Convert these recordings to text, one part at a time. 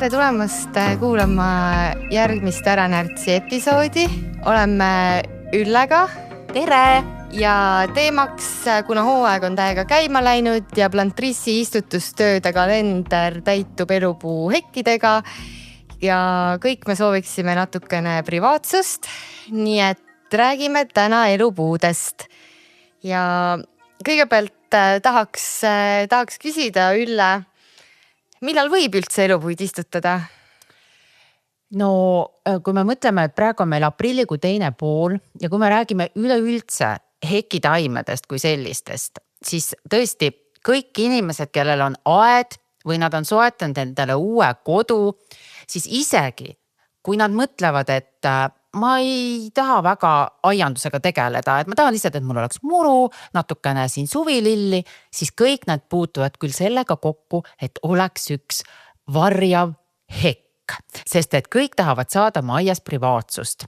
tere tulemast kuulama järgmist Äranärtsi episoodi. Oleme Üllega. Tere! Ja teemaks, kuna hooaeg on täiega käima läinud ja Plantrissi istutustööde kalender täitub elupuu hekkidega ja kõik me sooviksime natukene privaatsust, nii et räägime täna elupuudest. Ja kõigepealt tahaks küsida, Ülle, millal võib üldse elupuid istutada? No kui me mõtleme, et praegu on meil aprillikuu teine pool ja kui me räägime üleüldse hekitaimedest kui sellistest, siis tõesti kõik inimesed, kellel on aed või nad on soetanud endale uue kodu, siis isegi kui nad mõtlevad, et ma ei taha väga aiandusega tegeleda, et ma tahan lihtsalt, et mul oleks muru, natukene siin suvililli, siis kõik nad puutuvad küll sellega kokku, et oleks üks varjav hekk, sest et kõik tahavad saada aias privaatsust.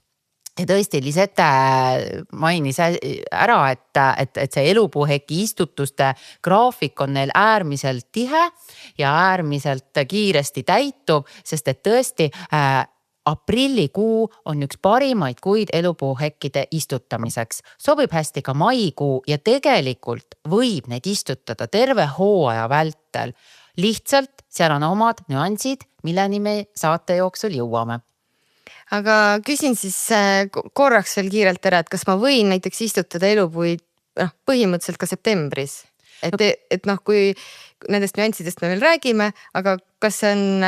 Ja tõesti, Lisette mainis ära, et see elupuuheki istutuste graafik on neil äärmiselt tihe ja äärmiselt kiiresti täitub, sest et tõesti aprillikuu on üks parimaid kuid elupuuhekkide istutamiseks. Sobib hästi ka maikuu ja tegelikult võib neid istutada terve hooaja vältel. Lihtsalt seal on omad nüansid, milleni me saate jooksul jõuame. Aga küsin siis korraks veel kiirelt ära, et kas ma võin näiteks istutada elupuid põhimõtteliselt ka septembris? Et kui nendest nüanssidest me veel räägime, aga kas see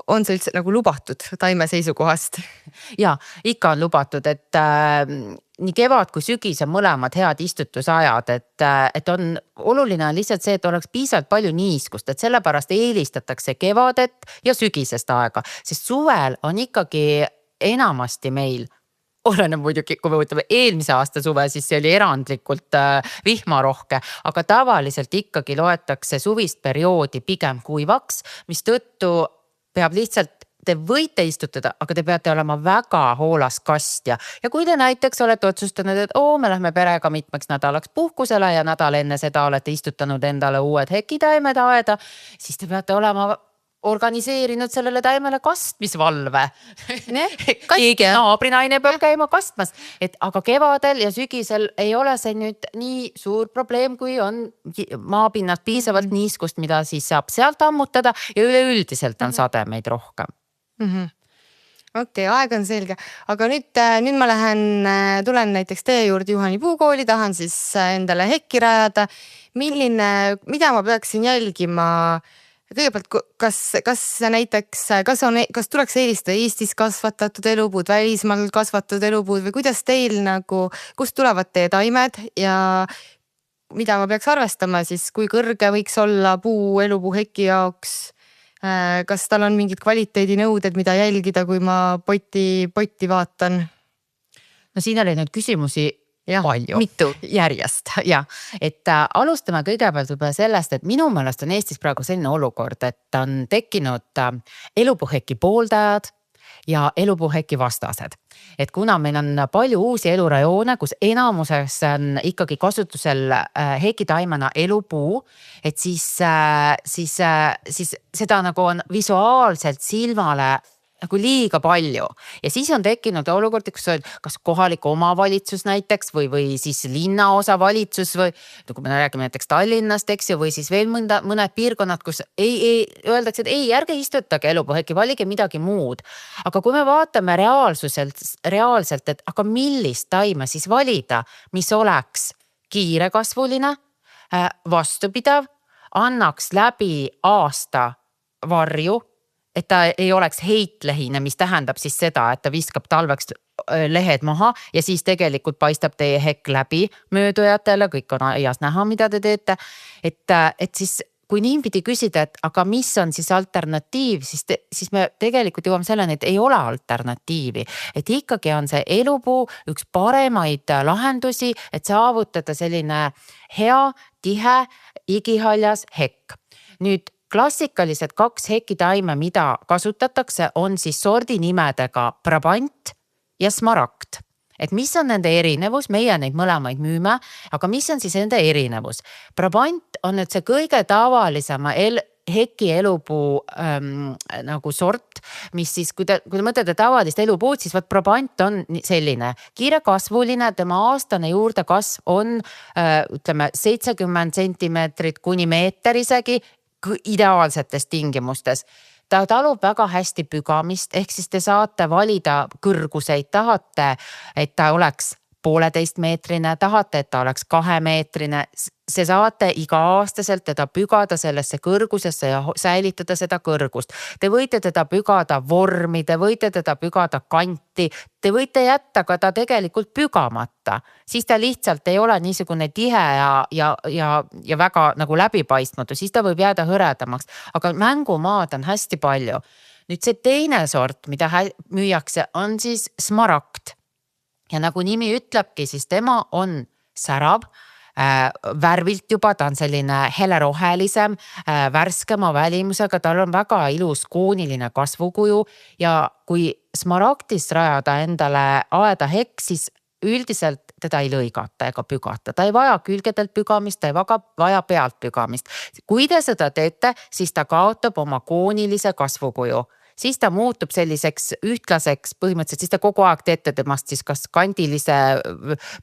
on see üldse nagu lubatud taime seisukohast? Ja, ikka on lubatud, et nii kevad kui sügis on mõlemad head istutusajad, et on oluline lihtsalt see, et oleks piisavalt palju niiskust, et sellepärast eelistatakse kevadet ja sügisest aega, sest suvel on ikkagi enamasti meil, oleneb muidugi, kui me võtame eelmise aasta suve, siis see oli erandlikult vihmarohke, aga tavaliselt ikkagi loetakse suvist perioodi pigem kuivaks, mis tõttu peab lihtsalt, te võite istutada, aga te peate olema väga hoolas kastja. Ja kui te näiteks olete otsustanud, et me lähme perega mitmeks nädalaks puhkusele ja nädal enne seda olete istutanud endale uued hekitaimed aeda, siis te peate olema organiseerinud sellele taimele kastmisvalve. Keegi naabrinaine peab käima kastmas. Aga kevadel ja sügisel ei ole see nüüd nii suur probleem, kui on maapinnast piisavalt niiskust, mida siis saab sealt ammutada ja üleüldiselt on sademeid rohkem. Okei, aeg on selge. Aga nüüd ma tulen näiteks teie juurde Juhani puukooli, tahan siis endale hekki rajada. Mida ma peaksin jälgima? Kõigepealt, kas tuleks eelistada Eestis kasvatatud elupuud, välismaal kasvatatud elupuud või kuidas teil kust tulevad teie taimed ja mida ma peaks arvestama siis, kui kõrge võiks olla puu elupuu heki jaoks? Kas tal on mingid kvaliteedinõuded, mida jälgida, kui ma potti vaatan? No siin oli nüüd küsimusi palju. Mitu järjest. Ja, et alustame kõigepealt võib-olla sellest, et minu meelest on Eestis praegu selline olukord, et on tekkinud elupuuheki pooldajad ja elupuuheki vastased. Et kuna meil on palju uusi elurajoone, kus enamuses on ikkagi kasutusel hekitaimena elupuu, et siis seda nagu on visuaalselt silmale nagu liiga palju. Ja siis on tekkinud olukord, kus on kas kohalik omavalitsus näiteks või siis linnaosa valitsus või kui me räägime näiteks Tallinnast, eks ju, või siis veel mõned piirkonnad, kus öeldakse, et ärge istutage elupuuheki, valige midagi muud. Aga kui me vaatame reaalselt, et aga millist taime siis valida, mis oleks kiirekasvuline, vastupidav, annaks läbi aasta varju, et ta ei oleks heitlehine, mis tähendab siis seda, et ta viskab talveks lehed maha ja siis tegelikult paistab teie hekk läbi möödujatele, kõik on aias näha, mida te teete. Et siis kui niipidi küsida, et aga mis on siis alternatiiv, siis me tegelikult jõuame selleni, et ei ole alternatiivi. Et ikkagi on see elupuu üks paremaid lahendusi, et saavutada selline hea, tihe, igihaljas hekk. Nüüd klassikalised 2 hekitaime, mida kasutatakse, on siis sordinimedega Brabant ja Smaragd. Et mis on nende erinevus, meie neid mõlemaid müüme, aga mis on siis nende erinevus? Brabant on nüüd see kõige tavalisema heki elupuu nagu sort, mis siis, kui te mõtlete tavalist elupuud, siis võt Brabant on selline kiirekasvuline, tema aastane juurdekasv on ütleme 70 sentimeetrit kuni meeter isegi ideaalsetes tingimustes. Ta talub väga hästi pügamist, ehk siis te saate valida kõrguseid, tahate, et ta oleks 1,5 meetrine, tahate, et ta oleks 2 meetrine, see saate iga-aastaselt teda pügada sellesse kõrgusesse ja säilitada seda kõrgust. Te võite teda pügada vormi, te võite teda pügada kanti, te võite jätta ka ta tegelikult pügamata, siis ta lihtsalt ei ole niisugune tihe ja väga nagu läbipaistmatu, siis ta võib jääda hõredamaks, aga mängumaad on hästi palju. Nüüd see teine sort, mida müüakse, on siis smaragd. Ja nagu nimi ütlebki, siis tema on särav, värvilt juba, ta on selline helerohelisem, värskema välimusega, tal on väga ilus kooniline kasvukuju ja kui smaragdist rajada endale aeda hekk, siis üldiselt teda ei lõigata ega pügata. Ta ei vaja külgedelt pügamist, ta ei vaja pealt pügamist. Kui te seda teete, siis ta kaotab oma koonilise kasvukuju. Siis ta muutub selliseks ühtlaseks põhimõtteliselt, siis te kogu aeg teete temast siis kas kandilise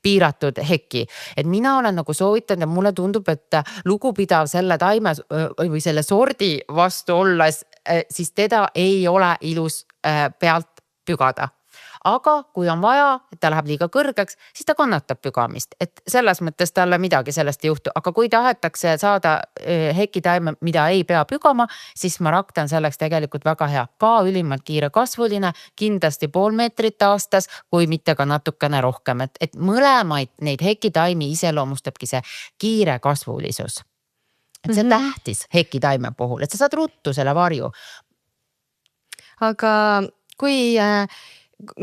piiratud heki. Et mina olen nagu soovitanud ja mulle tundub, et lugupidav selle taime või selle sordi vastu olles, siis teda ei ole ilus pealt pügada. Aga kui on vaja, et ta läheb liiga kõrgeks, siis ta kannatab pügamist. Et selles mõttes talle midagi sellest ei juhtu. Aga kui tahetakse saada hekitaime, mida ei pea pügama, siis smaragd on selleks tegelikult väga hea. Ka ülimalt kiire kasvuline, kindlasti 0,5 meetrit aastas, kui mitte ka natukene rohkem. Et mõlemaid neid hekitaimi iseloomustabki see kiire kasvulisus. Et see on tähtis hekitaime puhul, et sa saad ruttu selle varju. Aga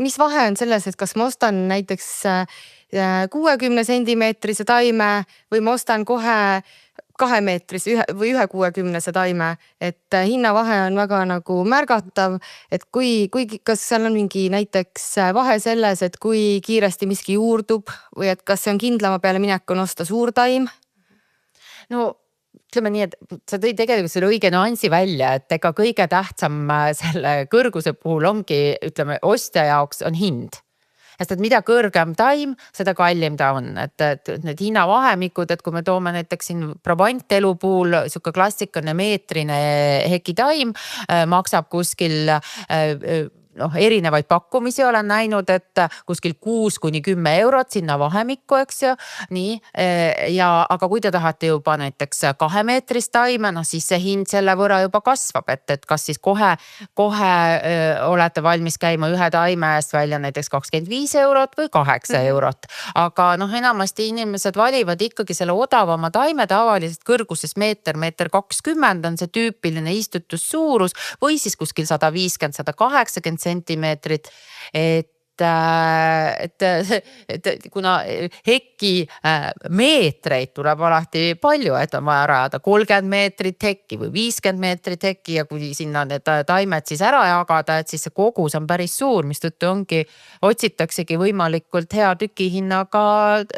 mis vahe on selles, et kas ma ostan näiteks 60 sentimeetrise taime või ma ostan kohe 2 meetrise või 1,60 taime, et hinnavahe on väga nagu märgatav, et kas seal on mingi näiteks vahe selles, et kui kiiresti miski juurdub või et kas see on kindlama peale minek on osta suur taim? No ütleme nii, et sa tõi tegelikult selle õige nuansi välja, et ega kõige tähtsam selle kõrguse puhul ongi, ütleme, ostja jaoks on hind. Sest et mida kõrgem taim, seda kallim ta on. Et need hinnavahemikud, et kui me toome näiteks siin Brabant elu puhul, siuke klassikaline meetrine hekitaim maksab kuskil erinevaid pakkumisi olen näinud, et kuskil 6–10 eurot sinna vahemikku, eks ju. Nii, aga kui te tahate juba näiteks 2 meetrist taime, siis see hind selle võrra juba kasvab, et kas siis kohe olete valmis käima ühe taime eest välja näiteks 25 eurot või 8 eurot. Aga enamasti inimesed valivad ikkagi selle odavama taime, tavaliselt kõrguses meeter 1,20 on see tüüpiline istutussuurus või siis kuskil 150–180 sentimeetrit, et kuna heki meetreid tuleb alati palju, et on vaja rajada 30 meetrit hekki või 50 meetrit hekki ja kui sinna need taimed siis ära jagada, et siis see kogus on päris suur, mistõttu otsitaksegi võimalikult hea tükihinnaga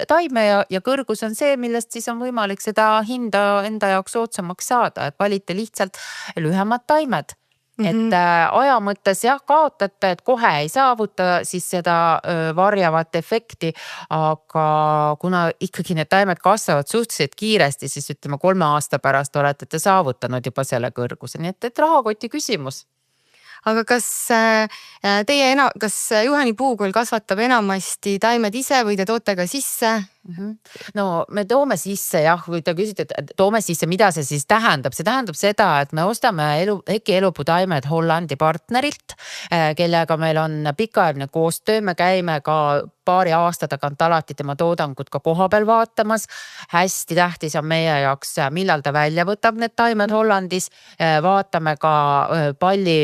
taime ja kõrgus on see, millest siis on võimalik seda hinda enda jaoks soodsamaks saada, et valite lihtsalt lühemad taimed. Et aja mõttes jah, kaotate, et kohe ei saavuta siis seda varjavat efekti, aga kuna ikkagi need taimed kasvavad suhteliselt kiiresti, siis ütleme 3 aasta pärast olete te saavutanud juba selle kõrguse, nii et rahakoti küsimus. Aga kas Juhani puukool kasvatab enamasti taimed ise või te toote ka sisse? No me toome sisse jah, kui te küsite, et toome sisse, mida see siis tähendab? See tähendab seda, et me ostame heki elupuu taimed Hollandi partnerilt, kellega meil on pikaajaline koostöö, me käime ka paari aasta tagant alati tema toodangut ka kohapeal vaatamas. Hästi tähtis on meie jaoks, millal ta välja võtab need taimed Hollandis. Vaatame ka palli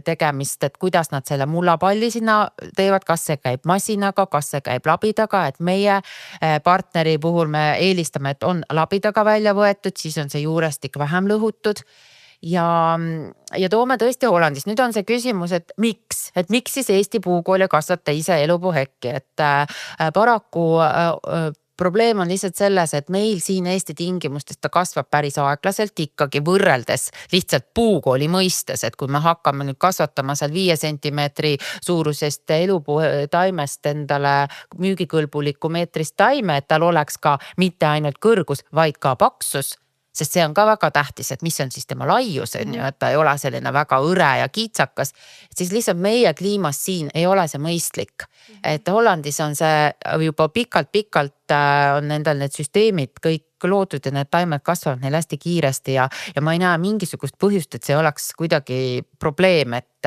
tegemist, et kuidas nad selle mullapalli sinna teevad, kas see käib masinaga, kas see käib labidaga, et meie partneri puhul me eelistame, et on labidaga välja võetud, siis on see juurestik vähem lõhutud. Ja toome tõesti Hollandist. Nüüd on see küsimus, et miks siis Eesti puukool kasvata ise elupuu hekki, et paraku probleem on lihtsalt selles, et meil siin Eesti tingimustes ta kasvab päris aeglaselt ikkagi võrreldes lihtsalt puukooli mõistes, et kui me hakkame nüüd kasvatama seal 5 sentimeetri suurusest elupuu taimest endale müügikõlbulikku meetrist taime, et tal oleks ka mitte ainult kõrgus, vaid ka paksus, sest see on ka väga tähtis, et mis on siis tema laius, on ju, et ta ei ole selline väga õre ja kiitsakas, siis lihtsalt meie kliimas siin ei ole see mõistlik. Et Hollandis on see juba pikalt on nendel need süsteemid kõik loodud ja need taimed kasvavad neil hästi kiiresti ja ma ei näe mingisugust põhjust, et see oleks kuidagi probleem, et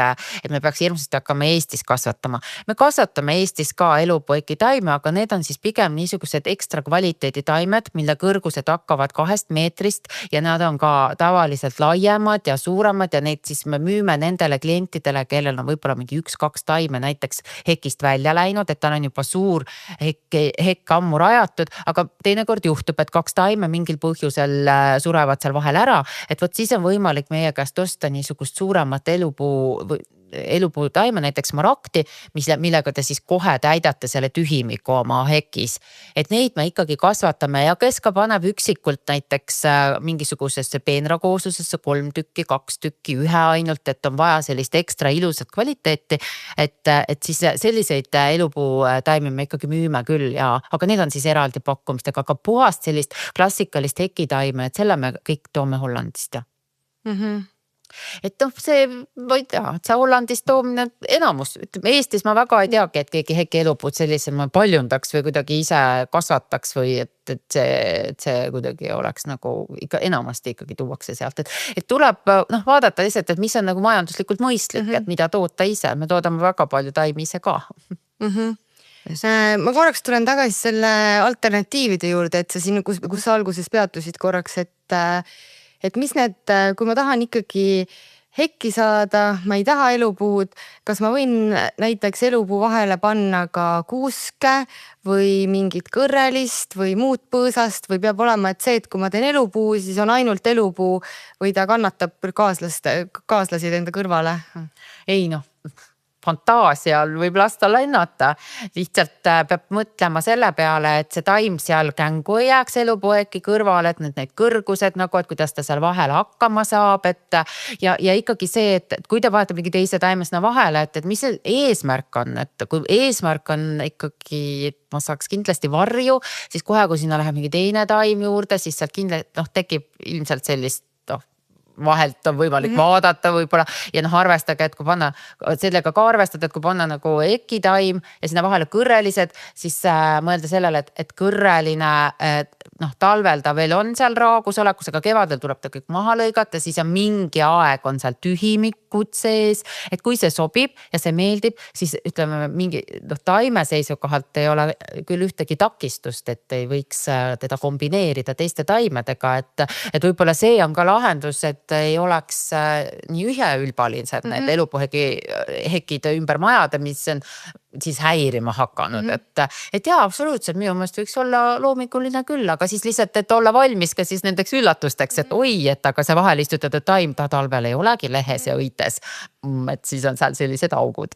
me peaks hirmsasti hakkama Eestis kasvatama. Me kasvatame Eestis ka elupueki taime, aga need on siis pigem niisugused ekstra kvaliteedi taimed, mille kõrgused hakkavad 2 meetrist ja nad on ka tavaliselt laiemad ja suuremad ja neid siis me müüme nendele klientidele, kellel on võib-olla mingi 1-2 taime näiteks hekist välja läinud, et tal on juba suur hekk ammu rajatud, aga teinekord juhtub, et 2 taime mingil põhjusel surevad seal vahel ära, et vot siis on võimalik meie käest osta niisugust suuremat elupuu taime, näiteks smaragdi, millega te siis kohe täidate selle tühimiku oma hekis. Et neid me ikkagi kasvatame ja kes ka paneb üksikult näiteks mingisugusesse peenrakooslusesse 3 tükki, 2 tükki, 1 ainult, et on vaja sellist ekstra ilusat kvaliteeti, et siis selliseid elupuu taimi me ikkagi müüme küll aga need on siis eraldi pakkumistega, aga puhast sellist klassikalist hekitaime, et selle me kõik toome Hollandist ja. Et see, ma ei tea, et see Hollandist toomine enamus, ütleme Eestis ma väga ei teagi, et keegi heki elupuud sellise paljundaks või kuidagi ise kasvataks või et see kuidagi oleks nagu ikka enamasti ikkagi tuuakse sealt, et tuleb vaadata lihtsalt, et mis on nagu majanduslikult mõistlik, et mida toota ise, me toodame väga palju taimi ise ka. Ma korraks tulen tagasi selle alternatiivide juurde, et sa siin, kus sa alguses peatusid korraks, et mis need, kui ma tahan ikkagi hekki saada, ma ei taha elupuud, kas ma võin näiteks elupuu vahele panna ka kuuske või mingit kõrrelist või muud põõsast või peab olema, et see, et kui ma teen elupuu, siis on ainult elupuu või ta kannatab kaaslasid enda kõrvale? Ei fantaasial võib lasta lennata. Lihtsalt peab mõtlema selle peale, et see taim seal kängu ei jääks elupueki kõrvale, et need kõrgused nagu, et kuidas ta seal vahel hakkama saab, ja ikkagi see, et kui te vahetab mingi teise taimesna vahele, et mis see eesmärk on, et kui eesmärk on ikkagi, et ma saaks kindlasti varju, siis kohe, kui sinna läheb mingi teine taim juurde, siis sealt kindlasti tekib ilmselt sellist vahelt on võimalik vaadata võib-olla ja arvestage, et kui panna sellega ka arvestada, et kui panna nagu ekitaim ja sinna vahele kõrrelised, siis mõelda sellele, et kõrreline talvel ta veel on seal raagus olekus, aga kevadel tuleb ta kõik maha lõigata, siis on mingi aeg on seal tühimikud sees, et kui see sobib ja see meeldib, siis ütleme mingi taime seisukohalt ei ole küll ühtegi takistust, et ei võiks teda kombineerida teiste taimedega, et võib-olla see on ka lahendus, et ei oleks nii üheülbalised need elupuuhekid ümber majade, mis on siis häirima hakanud, et jaa, absoluutselt minu mõelest võiks olla loominguline küll, aga siis lihtsalt, et olla valmis ka siis nendeks üllatusteks, et oi, et aga see vahel istutatud taim ta talvel ei olegi lehes ja õites, et siis on seal sellised augud.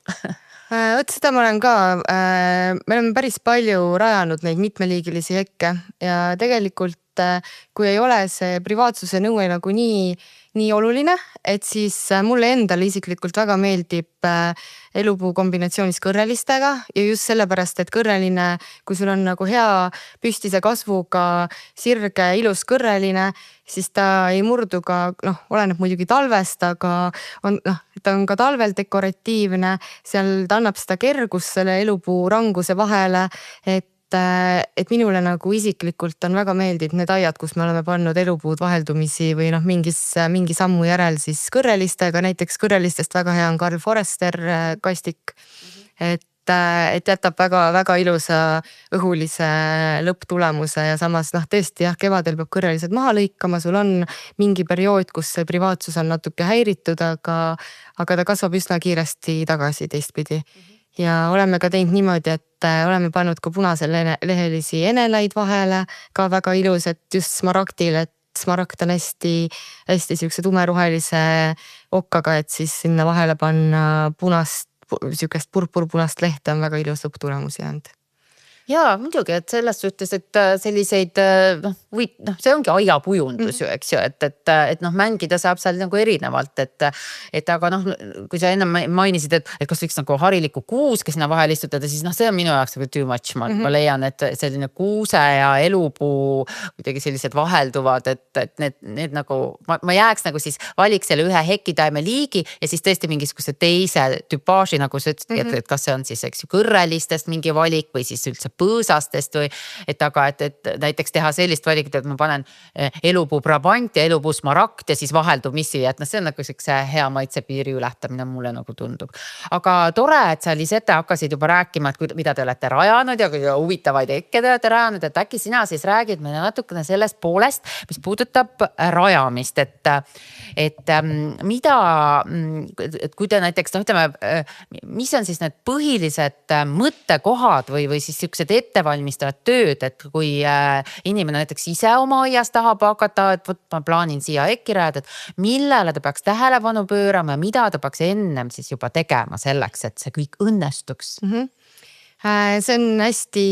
Võt seda ma olen ka, me oleme päris palju rajanud neid mitmeliigilisi hekke ja tegelikult kui ei ole see privaatsuse nõue nagu nii oluline, et siis mulle endale isiklikult väga meeldib elupuu kombinatsioonis kõrrelistega ja just sellepärast, et kõrreline, kui sul on nagu hea püstise kasvuga sirge ilus kõrreline, siis ta ei murdu ka, oleneb muidugi talvest, aga ta on ka talvel dekoratiivne, seal ta annab seda kergust selle elupuu ranguse vahele, et minule nagu isiklikult on väga meeldinud need aiad, kus me oleme pannud elupuud vaheldumisi või mingi sammu järel siis kõrrelistega, näiteks kõrrelistest väga hea on Karl Forester kastik, et jätab väga ilusa õhulise lõpptulemuse ja samas tõesti kevadel peab kõrrelised maha lõikama, sul on mingi periood, kus see privaatsus on natuke häiritud, aga ta kasvab üsna kiiresti tagasi teistpidi. Ja oleme ka teinud niimoodi, et oleme pannud ka punaselehelisi enelaid vahele, ka väga ilus, et just smaragdil, et smaragd on hästi siukse tumerohelise okkaga, et siis sinna vahele panna punast, siukest purpurpunast lehte on väga ilus lõpptulemus jäänud. Jaa, muidugi, et selles suhtes, et selliseid see ongi aiapujundus ju, eks ju, et mängida saab seal nagu erinevalt, et aga kui sa enne mainisid, et kas võiks nagu hariliku kuuske sinna vahel istutada, siis see on minu jaoks nagu too much. Ma leian, et selline kuuse ja elupuu kuidagi sellised vahelduvad, et need nagu, ma jääks nagu siis valiks selle ühe hekitaime liigi ja siis tõesti mingisuguse teise tüpaaži, nagu sa ütlesid, et kas see on siis, eks ju, kõrrelistest mingi valik või siis üldse põõsastest või aga et näiteks teha sellist valikut, et ma panen elupuu Brabant ja elupuu Smaragd ja siis vaheldub missi, et see on nagu siukse hea maitse piiri ületamine mulle nagu tundub. Aga tore, et sa Lisette hakkasid juba rääkima, et mida te olete rajanud ja huvitavaid hekke te olete rajanud, et äkki sina siis räägid meile natukene sellest poolest, mis puudutab rajamist, et mida, et kui te näiteks mis on siis need põhilised mõttekohad või siis siuksed ettevalmistavad tööd, et kui inimene näiteks ise oma aias tahab hakata, et ma plaanin siia hekki rajada, et millele ta peaks tähelepanu pöörama ja mida ta peaks ennem siis juba tegema selleks, et see kõik õnnestuks? See on hästi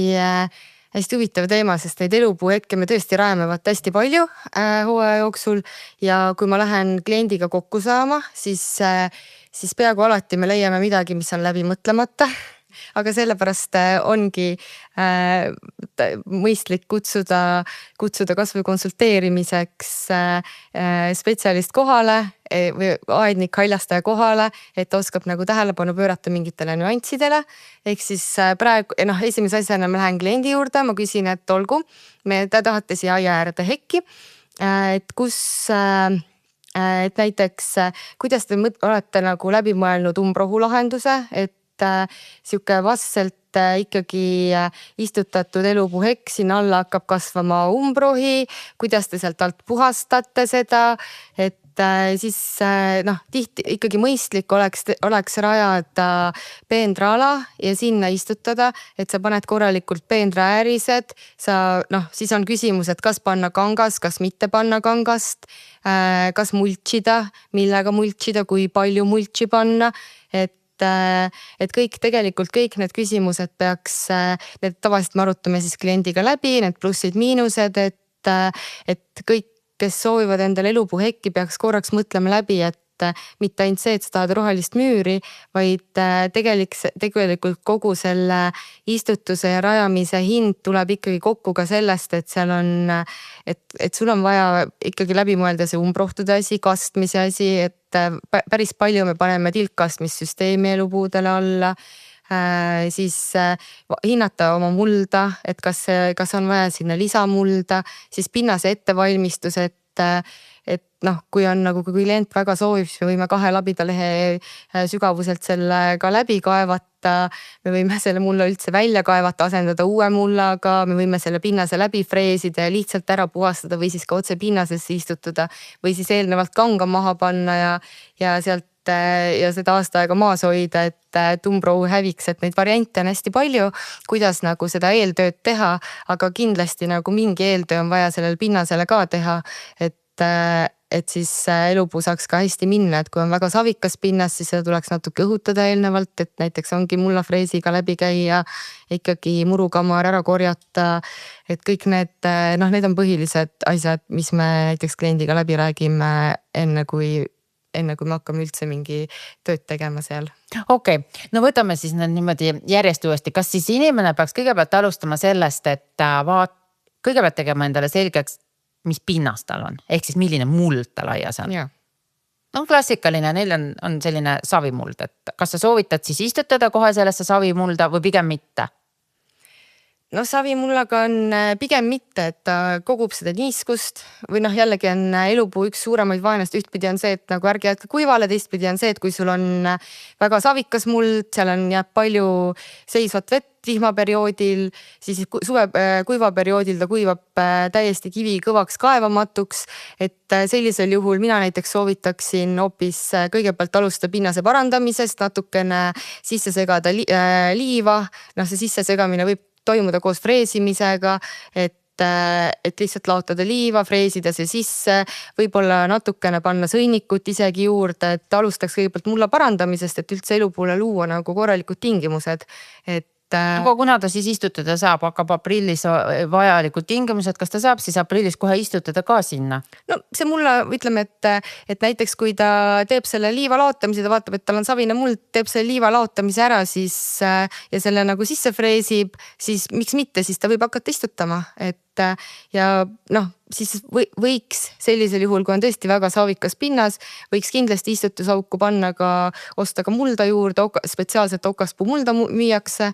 huvitav teema, sest neid elupuuhekke me tõesti rajame hästi palju hooaja jooksul ja kui ma lähen kliendiga kokku saama, siis peaaegu alati me leiame midagi, mis on läbi mõtlemata. Aga sellepärast ongi mõistlik kutsuda kas või konsulteerimiseks spetsialist kohale või aednik haljastaja kohale, et ta oskab nagu tähelepanu pöörata mingitele nüanssidele. Ehk siis praegu, esimese asjana ma lähen kliendi juurde, ma küsin, et olgu, te tahate siia aia äärde hekki, et et näiteks, kuidas te olete nagu läbi mõelnud umbrohulahenduse, et siuke vastselt ikkagi istutatud elupuuhekk, sinna alla hakkab kasvama umbrohi, kuidas te sealt alt puhastate seda, et siis tihti ikkagi mõistlik oleks rajada peenraala ja sinna istutada, et sa paned korralikult peenraäärised, siis on küsimus, et kas panna kangas, kas mitte panna kangast, kas mulčida, millega mulčida, kui palju mulči panna, et kõik need küsimused peaks, need tavaliselt me arutame siis kliendiga läbi, need plussid-miinused, et kõik, kes soovivad endale elupuuhekki, peaks korraks mõtlema läbi, et mitte ainult see, et sa tahad rohelist müüri, vaid tegelikult kogu selle istutuse ja rajamise hind tuleb ikkagi kokku ka sellest, et seal on, et sul on vaja ikkagi läbi mõelda see umbrohtude asi, kastmise asi, et päris palju me paneme tilkkastmissüsteemi elupuudele alla, siis hinnata oma mulda, et kas on vaja sinna lisamulda, siis pinnase ettevalmistus, et kui on nagu, kui klient väga soovib, siis me võime 2 labidalehe sügavuselt selle ka läbi kaevata, me võime selle mulla üldse välja kaevata, asendada uue mullaga, me võime selle pinnase läbi freesida ja lihtsalt ära puhastada või siis ka otse pinnasesse istutada või siis eelnevalt kanga maha panna ja sealt ja seda aasta aega maas hoida, et umbrohu häviks, et neid variante on hästi palju, kuidas nagu seda eeltööd teha, aga kindlasti nagu mingi eeltöö on vaja sellele pinnasele ka teha, et siis elupuu saaks ka hästi minna, et kui on väga savikas pinnas, siis seda tuleks natuke õhutada eelnevalt, et näiteks ongi mullafreesiga läbi käia, ikkagi murukamar ära korjata, et kõik need on põhilised asjad, mis me näiteks kliendiga läbi räägime enne kui me hakkame üldse mingi tööd tegema seal. Okei, no võtame siis niimoodi järjest uuesti. Kas siis inimene peaks kõigepealt alustama sellest, et kõigepealt tegema endale selgeks, mis pinnas tal on, ehk siis milline muld tal aias on? Klassikaline, neil on selline savimuld, et kas sa soovitad siis istutada kohe sellesse savimulda või pigem mitte? Savimullaga on pigem mitte, et ta kogub seda niiskust või jällegi on elupuu üks suuremaid vaenlast, ühtpidi on see, et nagu ärge jätke kuivale, teistpidi on see, et kui sul on väga savikas muld, seal jääb palju seisvat vett vihmaperioodil, siis kuivaperioodil ta kuivab täiesti kivi kõvaks kaevamatuks, et sellisel juhul mina näiteks soovitaksin hoopis kõigepealt alustada pinnase parandamisest, natukene sisse segada liiva, see sissesegamine võib toimuda koos freesimisega, et lihtsalt laotada liiva, freesida see sisse, võib-olla natukene panna sõinikut isegi juurde, et alustaks kõigepealt mulla parandamisest, et üldse elupuule luua nagu korralikud tingimused. Et Aga kuna ta siis istutada saab, hakkab aprillis vajalikud tingimused, kas ta saab siis aprillis kohe istutada ka sinna? No see mulle ütleme, et näiteks kui ta teeb selle liiva laotamise, ta vaatab, et tal on savine muld, teeb selle liiva laotamise ära siis ja selle nagu sisse freesib, siis miks mitte, siis ta võib hakata istutama, ja noh, siis võiks sellisel juhul, kui on tõesti väga saavikas pinnas, võiks kindlasti istutusauku panna osta ka mulda juurde, spetsiaalselt okaspuu mulda müüakse,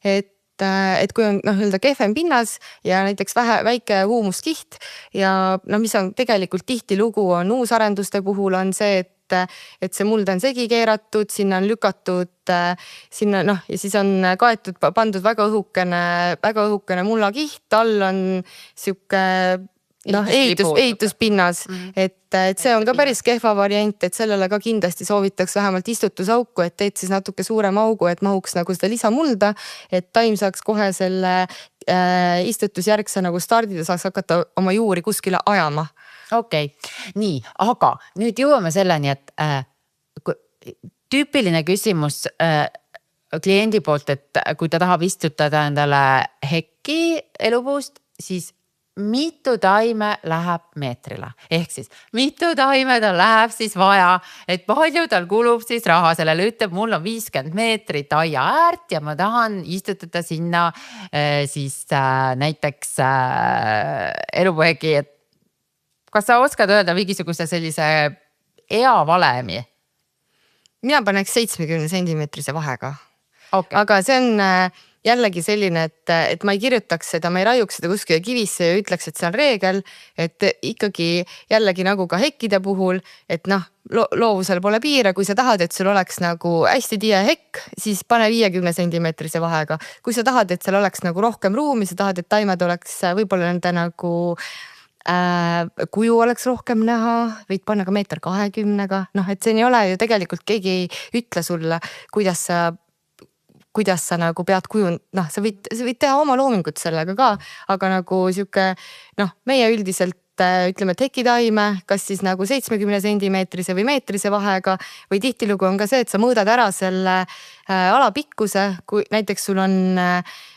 et kui on kehvem pinnas ja näiteks väike huumuskiht ja mis on tegelikult tihtilugu on uusarenduste puhul on see, et see muld on segi keeratud, sinna on lükatud sinna ja siis on pandud väga õhukene mullakiht, all on siuke ehituspinnas, et see on ka päris kehva variant, et sellele ka kindlasti soovitaks vähemalt istutusauku, et teed siis natuke suurema augu, et mahuks nagu seda lisamulda, et taim saaks kohe selle istutusjärgse nagu stardida, saaks hakata oma juuri kuskile ajama. Okei, nii, aga nüüd jõuame selleni, et tüüpiline küsimus kliendi poolt, et kui ta tahab istutada endale hekki elupuust, siis mitu taime läheb meetrile. Ehk siis mitu taime tal läheb siis vaja, et palju tal kulub siis raha sellele, ütleb, mul on 50 meetrit aia äärt ja ma tahan istutada sinna siis näiteks elupuhegi, et kas sa oskad öelda mingisuguse sellise hea valemi? Mina paneks 70 sentimeetrise vahega. Okay. Aga see on jällegi selline, et ma ei kirjutaks seda, ma ei raiuks seda kuskile kivisse ja ütleks, et see on reegel, et ikkagi jällegi nagu ka hekkide puhul, et loovusel pole piire, kui sa tahad, et sul oleks nagu hästi tihe hekk, siis pane 50 sentimeetrise vahega. Kui sa tahad, et seal oleks nagu rohkem ruumi, sa tahad, et taimed oleks võib-olla nende nagu kuju oleks rohkem näha, võid panna ka 1,20 meetriga, et see ei ole ju tegelikult keegi ei ütle sulle, kuidas sa nagu pead sa võid teha oma loomingut sellega ka, aga nagu siuke, meie üldiselt ütleme tekitaime, kas siis nagu 70 sentimeetrise või meetrise vahega või tihtilugu on ka see, et sa mõõdad ära selle alapikkuse, kui näiteks sul on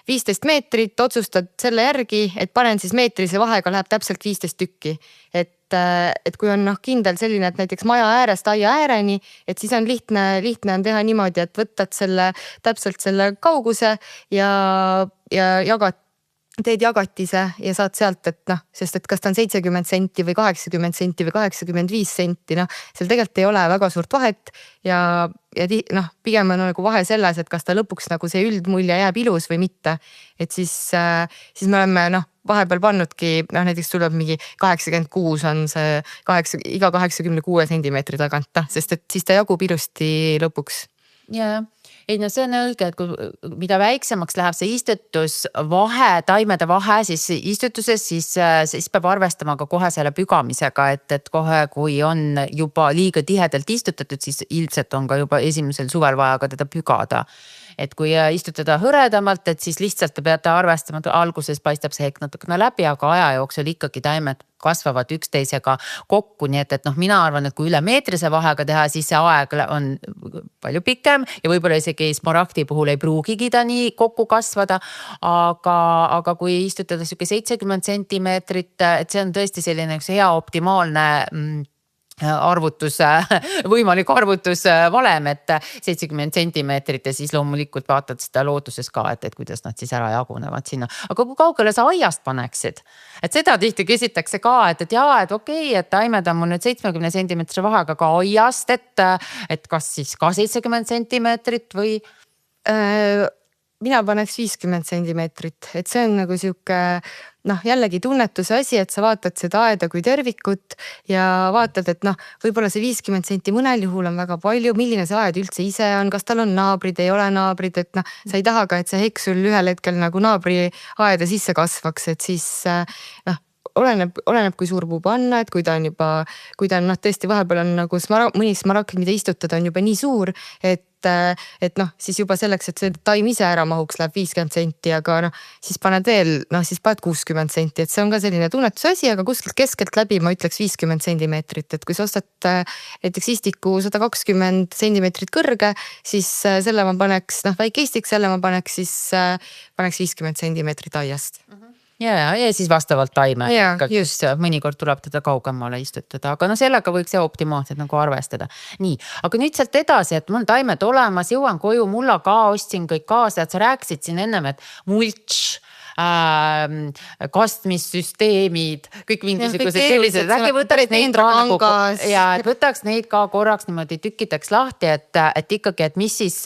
15 meetrit, otsustad selle järgi, et panen siis meetrise vahega läheb täpselt 15 tükki. Et kui on kindel selline, et näiteks maja äärest aia ääreni, et siis on lihtne on teha niimoodi, et võtad täpselt selle kauguse ja teed jagatise ja saad sealt, et sest et kas ta on 70 senti või 80 senti või 85 senti, seal tegelikult ei ole väga suurt vahet ja pigem on nagu vahe selles, et kas ta lõpuks nagu see üldmulje jääb ilus või mitte. Et siis me oleme vahepeal pannudki, näiteks tuleb mingi 86 on see iga 86 sentimeetri tagant, sest et siis ta jagub ilusti lõpuks. Jaa. Ei, see on õige, et mida väiksemaks läheb see istutusvahe, taimede vahe siis istutuses, siis peab arvestama ka kohe selle pügamisega, et kohe, kui on juba liiga tihedalt istutatud, siis ilmselt on ka juba esimesel suvel vaja ka teda pügada. Et kui istutada hõredamalt, et siis lihtsalt te peate arvestama, et alguses paistab see hekk natukene läbi, aga aja jooksul ikkagi taimed kasvavad üksteisega kokku, nii et mina arvan, et kui üle meetrise vahega teha, siis see aeg on palju pikem ja võib-olla isegi smaragdi puhul ei pruugigi ta nii kokku kasvada, aga kui istutada 70 sentimeetrit, et see on tõesti selline hea optimaalne võimalik arvutusvalem, et 70 sentimeetrit ja siis loomulikult vaatad seda looduses ka, et kuidas nad siis ära jagunevad sinna. Aga kui kaugele sa aiast paneksid? Et seda tihti küsitakse ka, et okei, et taimed on mul nüüd 70 sentimeetri vahega ka aiast, et kas siis ka 70 sentimeetrit või? Mina paneks 50 sentimeetrit, et see on nagu siuke jällegi tunnetuse asi, et sa vaatad seda aeda kui tervikut ja vaatad, et võib-olla see 50 senti mõnel juhul on väga palju, milline see aed üldse ise on, kas tal on naabrid, ei ole naabrid, et sa ei taha ka, et see hekk sul ühel hetkel nagu naabri aeda sisse kasvaks, et siis oleneb kui suur puu panna, et kui ta on tõesti vahepeal on nagu mõni smaragd, mida istutada on juba nii suur, et et noh, siis juba selleks, et see taim ise ära mahuks, läheb 50 senti, aga noh, siis paned veel, noh siis paned 60 senti, et see on ka selline tunnetuse asi, aga kuskilt keskelt läbi ma ütleks 50 sentimeetrit, et kui sa ostad näiteks istiku 120 sentimeetrit kõrge, siis selle ma paneks, noh väike istik, selle ma paneks 50 sentimeetrit aiast. Ja siis vastavalt taime. Ja, just. Mõnikord tuleb teda kaugemale istutada, aga no sellega võiks optimaalselt nagu arvestada. Nii, aga nüüd sealt edasi, et mul on taimed olemas, jõuan koju, mulla ka ostsin kõik kaasa, et sa rääkisid siin ennem, et mulch, kastmissüsteemid, kõik mingisugused sellised, äkki võtaks neid ka korraks niimoodi tükkideks lahti, et ikkagi, et mis siis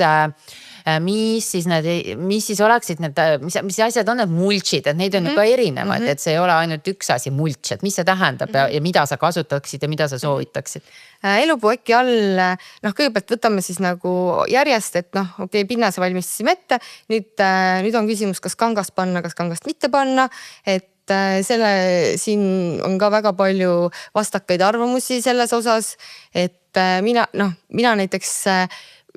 oleksid need, mis asjad on need mulchid, et neid on ju ka erinevad, et see ei ole ainult üks asi mulch, et mis see tähendab ja mida sa kasutaksid ja mida sa soovitaksid? Elupuuäki all, noh kõigepealt võtame siis nagu järjest, et noh, okei, pinnase valmistasime ette, nüüd on küsimus, kas kangast panna, kas kangast mitte panna, et siin on ka väga palju vastakaid arvamusi selles osas, et mina näiteks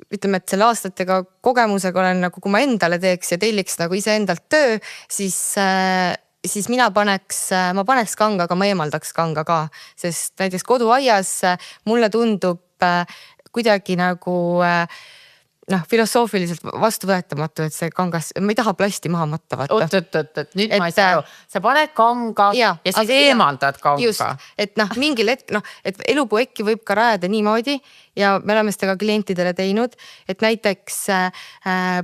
ütleme, et selle aastatega kogemusega olen nagu, kui ma endale teeks ja telliks nagu ise endalt töö, siis ma paneks kanga, aga ma eemaldaks kanga ka, sest näiteks koduaias mulle tundub kuidagi nagu filosoofiliselt vastuvõetamatu, et see kangas, ma ei taha plasti maha matta vaata. Oot, nüüd ma ei saa aru. Sa paned kanga ja siis eemaldad kanga. Just, et mingil hetk, et elupuuäkki võib ka rajada niimoodi ja me oleme seda ka klientidele teinud, et näiteks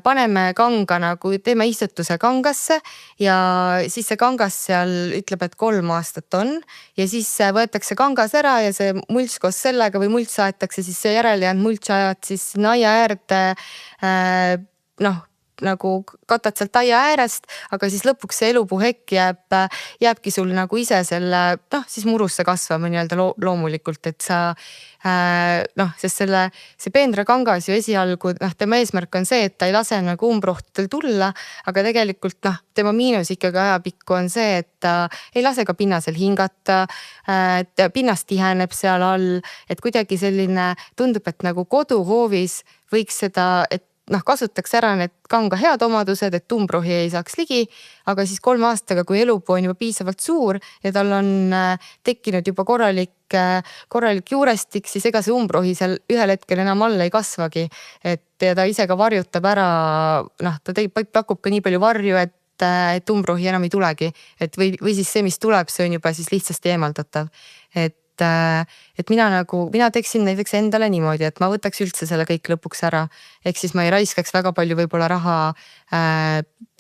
paneme kanga nagu, teeme istutuse kangasse ja siis see kangas seal ütleb, et 3 aastat on ja siis võetakse kangas ära ja see mults koos sellega või mults aetakse, siis see järele jäänud mults ajad siis aia äärde nagu katad sealt aia äärest, aga siis lõpuks see elupuuhekk jääbki sul nagu ise selle, siis murusse kasvama nii-öelda loomulikult, et sa sest see peendra kangas ju esialgu, tema eesmärk on see, et ta ei lase nagu umbrohtudel tulla, aga tegelikult tema miinus ikkagi ajapikku on see, et ta ei lase ka pinnasel hingata, et pinnast tiheneb seal all, et kuidagi selline tundub, et nagu koduhoovis võiks seda, et kasutaks ära need kanga head omadused, et umbrohi ei saaks ligi, aga siis 3 aastaga, kui elupuu on juba piisavalt suur ja tal on tekkinud juba korralik juurestik, siis ega see umbrohi seal ühel hetkel enam alla ei kasvagi, et ta ise ka varjutab ära, ta pakub ka nii palju varju, et umbrohi enam ei tulegi, et või siis see, mis tuleb, see on juba siis lihtsasti eemaldatav, et mina teeksin näiteks endale niimoodi, et ma võtaks üldse selle kõik lõpuks ära. Ehk siis ma ei raiskaks väga palju võib-olla raha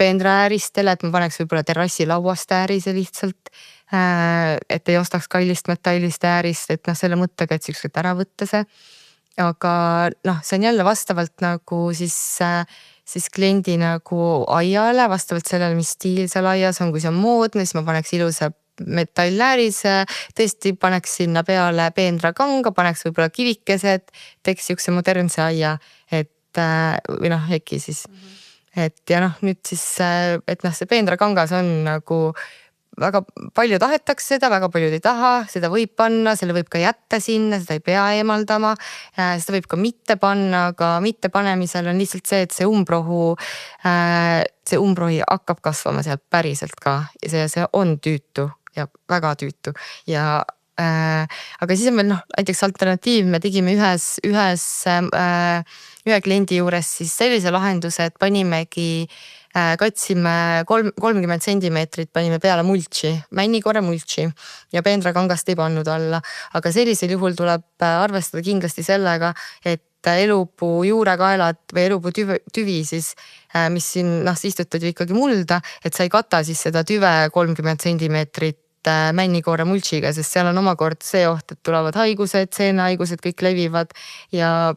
peendra ääristele, et ma paneks võib-olla terrassi lauast äärise lihtsalt, et ei ostaks kallist metallist äärist, et selle mõttega, et siukselt ära võtta see. Aga see on jälle vastavalt nagu siis kliendi nagu aiale, vastavalt sellele, mis stiil seal aias on, kui see on moodne, siis ma paneks ilusa metalläärise, tõesti paneks sinna peale peendra kanga, paneks võib-olla kivikesed, teeks siukse modernse aia, või äkki siis. Et ja nüüd siis, et see peendra kangas on nagu väga palju tahetakse seda, väga paljud ei taha, seda võib panna, selle võib ka jätta sinna, seda ei pea eemaldama, seda võib ka mitte panna, aga mitte panemisel on lihtsalt see, et see umbrohi hakkab kasvama seal päriselt ka ja see on tüütu ja väga tüütu ja aga siis on meil näiteks alternatiiv, me tegime ühe kliendi juures siis sellise lahenduse, et panimegi katsime 30 sentimeetrit, panime peale mulchi, männikoore mulchi ja peendra kangast ei pannud alla, aga sellisel juhul tuleb arvestada kindlasti sellega, et elupuu juurekaelad või elupuu tüvi siis, mis siin istutad ju ikkagi mulda, et sa ei kata siis seda tüve 30 sentimeetrit männikoore mulchiga, sest seal on omakord see oht, et tulevad haigused, seenehaigused, kõik levivad ja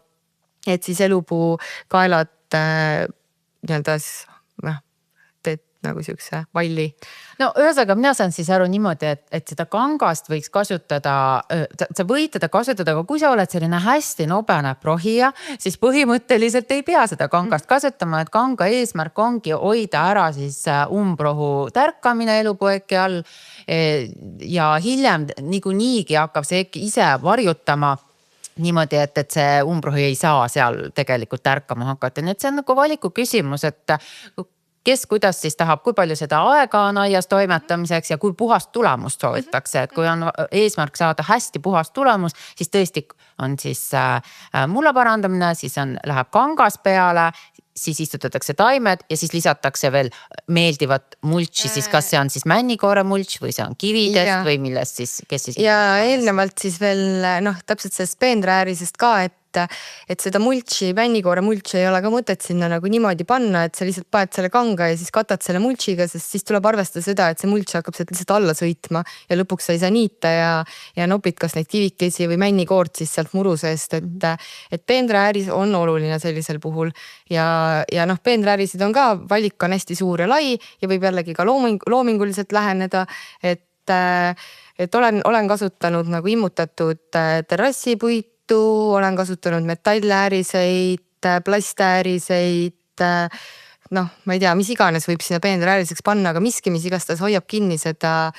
et siis elupuu kaelad nii-öelda siis teed nagu siukse valli. No ühesõnaga, mina saan siis aru niimoodi, et seda kangast võiks kasutada, sa võid teda kasutada, aga kui sa oled selline hästi nobene prohija, siis põhimõtteliselt ei pea seda kangast kasutama, et kanga eesmärk ongi hoida ära siis umbrohu tärkamine elupuuäki all ja hiljem niikuinii hakkab see ise varjutama niimoodi, et see umbrohi ei saa seal tegelikult ärkama hakata. Nii et see on nagu valiku küsimus, et kes kuidas siis tahab, kui palju seda aega on aias toimetamiseks ja kui puhast tulemust soovitakse, et kui on eesmärk saada hästi puhast tulemus, siis tõesti on siis mulla parandamine, siis läheb kangas peale, siis istutatakse taimed ja siis lisatakse veel meeldivat mulči, siis kas see on siis männikoore mulč või see on kividest või millest siis, kes siis. Ja eelnevalt siis veel täpselt sellest peenraäärisest ka, et seda mulči, männikoore mulči ei ole ka mõtet sinna nagu niimoodi panna, et sa lihtsalt paned selle kanga ja siis katad selle mulčiga, sest siis tuleb arvestada seda, et see mulč hakkab sealt lihtsalt alla sõitma ja lõpuks sa ei saa niita ja nopid kas neid kivikesi või männikoort siis sealt muru seest, et peenraääris on oluline sellisel puhul ja peenraäärisid on ka, valik on hästi suur ja lai ja võib jällegi ka loominguliselt läheneda, et olen kasutanud nagu immutatud terrassipuitu, olen kasutanud metallääriseid, plastääriseid, ma ei tea, mis iganes võib sinna peenraääriseks panna, aga miski, mis igastahes hoiab kinni seda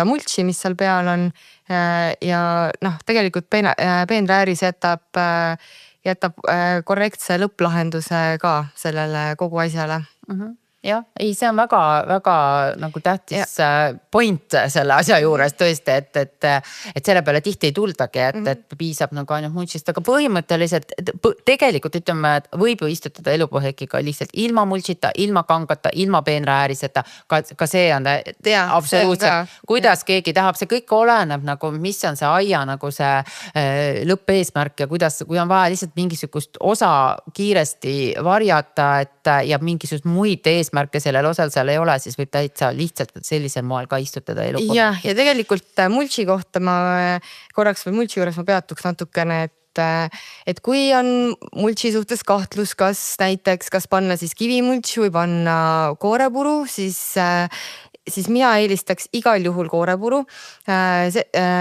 mulči, mis seal peal on ja tegelikult peenraääris jätab korrektse lõpplahenduse ka sellele kogu asjale. Jah, ei, see on väga nagu tähtis point selle asja juures tõesti, et selle peale tihti ei tuldagi, et piisab nagu ainult mulčist, aga põhimõtteliselt tegelikult ütleme, et võib ju istutada elupuhekiga lihtsalt ilma mulčita, ilma kangata, ilma peenraääriseta, ka see on absoluutselt, kuidas keegi tahab, see kõik oleneb nagu, mis on see aia nagu see lõppeesmärk ja kuidas, kui on vaja lihtsalt mingisugust osa kiiresti varjata, ja mingisugust muid eesmärke sellel osal seal ei ole, siis võib täitsa lihtsalt sellisel moel ka istutada elupuhekit. Ja tegelikult mulči kohta ma korraks või mulči juures ma peatuks natukene, et kui on mulči suhtes kahtlus, kas panna siis kivimulč või panna koorepuru, siis mina eelistaks igal juhul koorepuru.